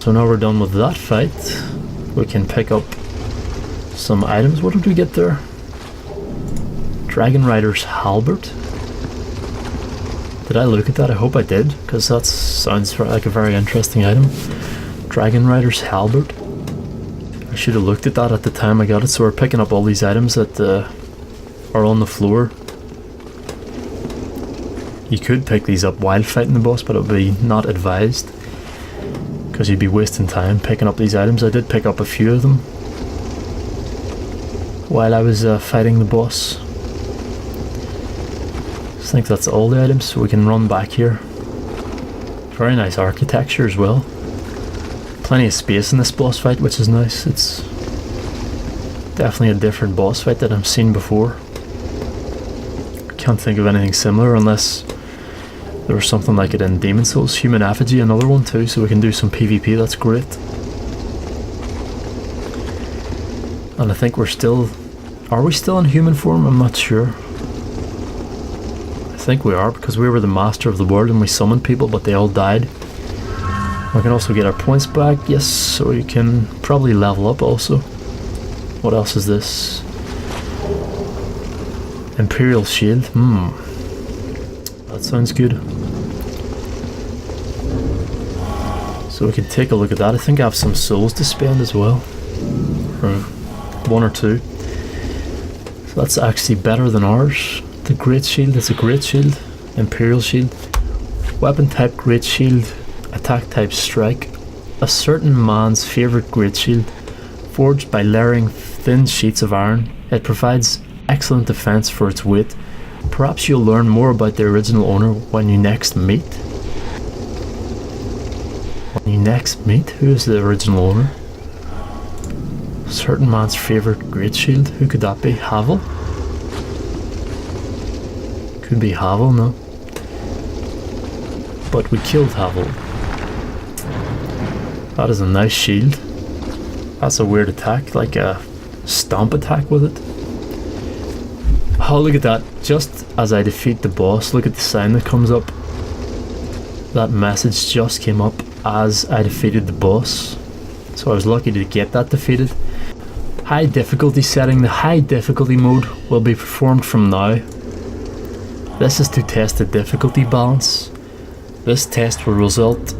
So now we're done with that fight. We can pick up some items. What did we get there? Dragon Rider's Halberd. Did I look at that? I hope I did, because that sounds like a very interesting item. Dragon Rider's Halberd. I should have looked at that at the time I got it. So we're picking up all these items that are on the floor. You could pick these up while fighting the boss, but it would be not advised, because you'd be wasting time picking up these items. I did pick up a few of them while I was fighting the boss. I think that's all the items, so we can run back here. Very nice architecture as well. Plenty of space in this boss fight, which is nice. It's definitely a different boss fight that I've seen before. Can't think of anything similar unless there was something like it in Demon Souls. Human Effigy, another one too, so we can do some PvP. That's great. And I think we're still... Are we still in human form? I'm not sure. I think we are, because we were the master of the world and we summoned people, but they all died. We can also get our points back, yes, so we can probably level up also. What else is this? Imperial Shield, that sounds good. So we can take a look at that. I think I have some souls to spend as well. Or 1 or 2. So that's actually better than ours. The Great Shield is a Great Shield. Imperial Shield. Weapon type Great Shield. Attack type Strike. A certain man's favourite Great Shield. Forged by layering thin sheets of iron. It provides excellent defense for its weight. Perhaps you'll learn more about the original owner when you next meet. When you next meet? Who is the original owner? A certain man's favourite Great Shield. Who could that be? Havel? Could be Havel, no. But we killed Havel. That is a nice shield. That's a weird attack, like a stomp attack with it. Oh, look at that. Just as I defeat the boss, look at the sign that comes up. That message just came up as I defeated the boss. So I was lucky to get that defeated. High difficulty setting. The high difficulty mode will be performed from now. This is to test the difficulty balance. This test result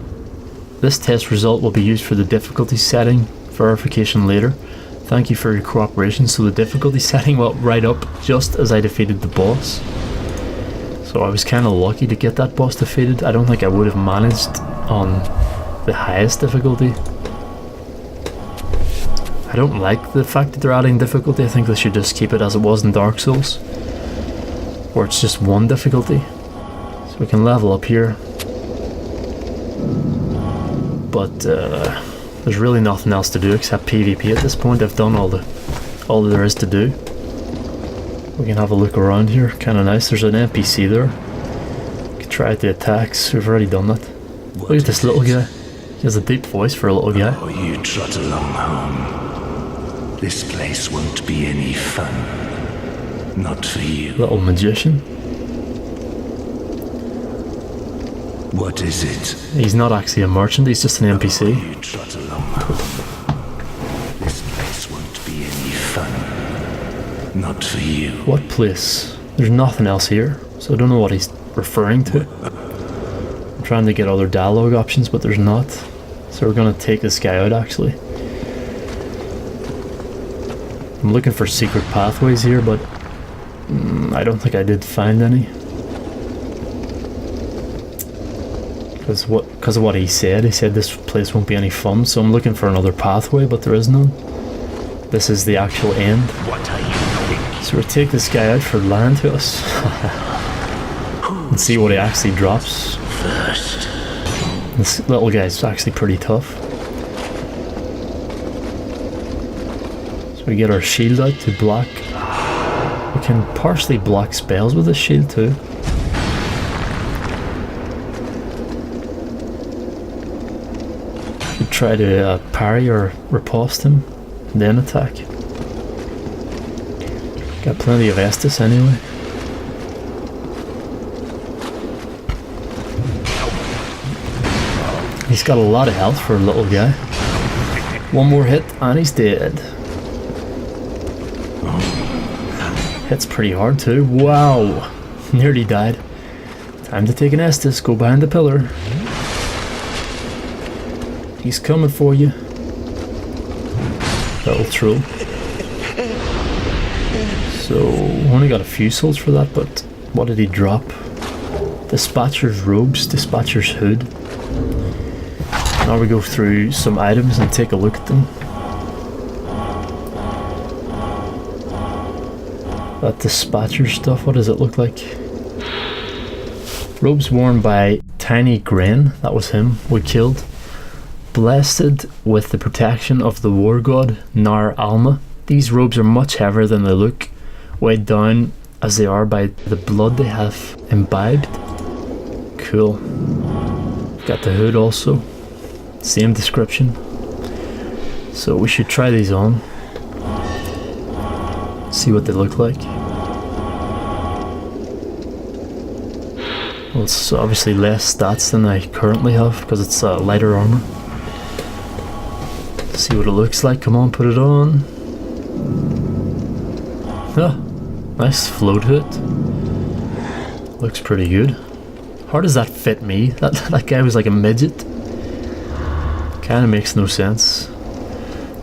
will be used for the difficulty setting verification later. Thank you for your cooperation. So the difficulty setting went right up just as I defeated the boss. So I was kind of lucky to get that boss defeated. I don't think I would have managed on the highest difficulty. I don't like the fact that they're adding difficulty. I think they should just keep it as it was in Dark Souls, where it's just one difficulty. So we can level up here. But there's really nothing else to do except PvP at this point. I've done all there is to do. We can have a look around here. Kind of nice. There's an NPC there. We can try out the attacks. We've already done that. Look at this little guy. He has a deep voice for a little guy. Oh, you trot along home. This place won't be any fun. Not for you. Little magician. What is it? He's not actually a merchant, he's just an NPC. Oh, you trot along home. This place won't be any fun. Not for you. What place? There's nothing else here, so I don't know what he's referring to. I'm trying to get other dialogue options, but there's not. So we're gonna take this guy out actually. I'm looking for secret pathways here, but I don't think I did find any. Because of what he said this place won't be any fun, so I'm looking for another pathway, but there is none. This is the actual end. What are you thinking? So we'll take this guy out for lying to us. And see what he actually drops. First. This little guy's actually pretty tough. So we get our shield out to block. We can partially block spells with this shield too. We try to parry or riposte him, and then attack. Got plenty of Estus anyway. He's got a lot of health for a little guy. One more hit and he's dead. Hits pretty hard too. Wow. Nearly died. Time to take an Estus. Go behind the pillar. He's coming for you. Little troll. So, only got a few souls for that, but what did he drop? Dispatcher's robes, Dispatcher's hood. Now we go through some items and take a look at them. That Dispatcher stuff, what does it look like? Robes worn by Tiny Gren, that was him we killed. Blessed with the protection of the war god Nar Alma. These robes are much heavier than they look, weighed down as they are by the blood they have imbibed. Cool. Got the hood also. Same description. So we should try these on. See what they look like. Well, it's obviously less stats than I currently have because it's lighter armor. See what it looks like. Come on, put it on. Ah, nice float hood. Looks pretty good. How does that fit me? That guy was like a midget. Kind of makes no sense.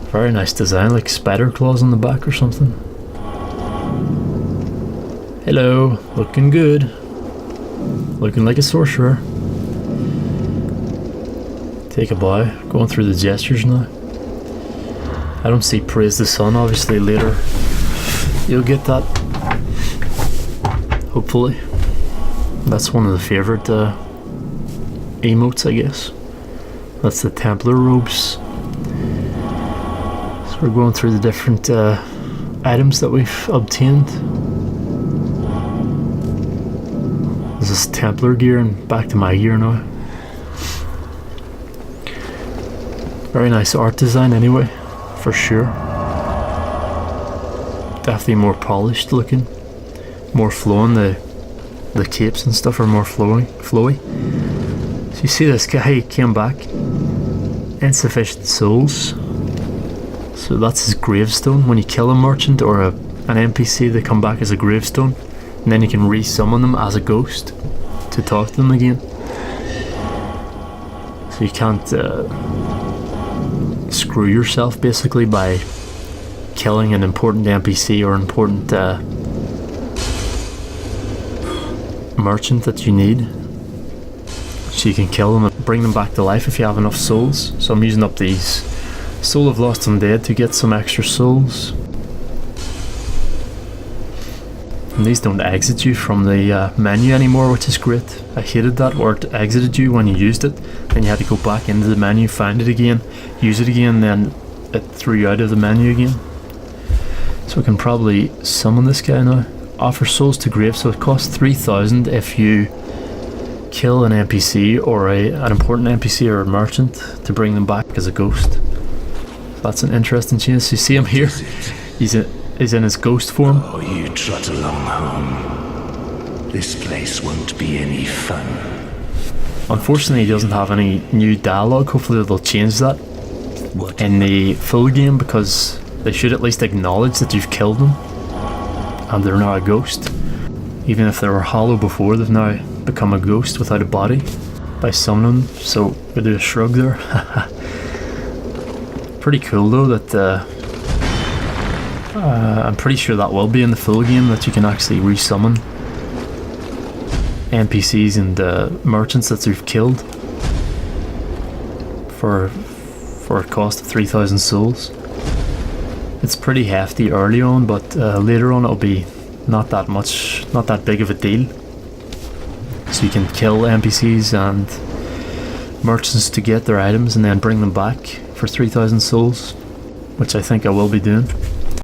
Very nice design, like spider claws on the back or something. Hello, looking good. Looking like a sorcerer. Take a bow. Going through the gestures now. I don't see praise the sun, obviously later you'll get that. Hopefully. That's one of the favourite emotes, I guess. That's the Templar robes. So we're going through the different items that we've obtained. This is Templar gear and back to my gear now. Very nice art design anyway, for sure. Definitely more polished looking, more flowing. The capes and stuff are more flowy. So you see this guy, he came back. Insufficient souls. So that's his gravestone. When you kill a merchant or an NPC, they come back as a gravestone. And then you can re-summon them as a ghost to talk to them again. So you can't screw yourself basically by killing an important NPC or important merchant that you need. So you can kill them and bring them back to life if you have enough souls. So I'm using up these Soul of Lost Undead to get some extra souls. And these don't exit you from the menu anymore, which is great. I hated that, where it exited you when you used it. Then you had to go back into the menu, find it again, use it again, then it threw you out of the menu again. So we can probably summon this guy now. Offer souls to grave, so it costs 3,000 if you kill an NPC or an important NPC or a merchant to bring them back as a ghost. So that's an interesting change. So you see him here. He's in his ghost form. Oh, you trot along home. This place won't be any fun. Unfortunately, he doesn't have any new dialogue. Hopefully they'll change that in the full game, because they should at least acknowledge that you've killed them and they're now a ghost. Even if they were hollow before, they've now become a ghost without a body by summoning them. So we do a shrug there. Pretty cool though that I'm pretty sure that will be in the full game, that you can actually resummon NPCs and merchants that you've killed for a cost of 3,000 souls. It's pretty hefty early on, but later on it'll be not that big of a deal. So you can kill NPCs and merchants to get their items and then bring them back for 3,000 souls, which I think I will be doing.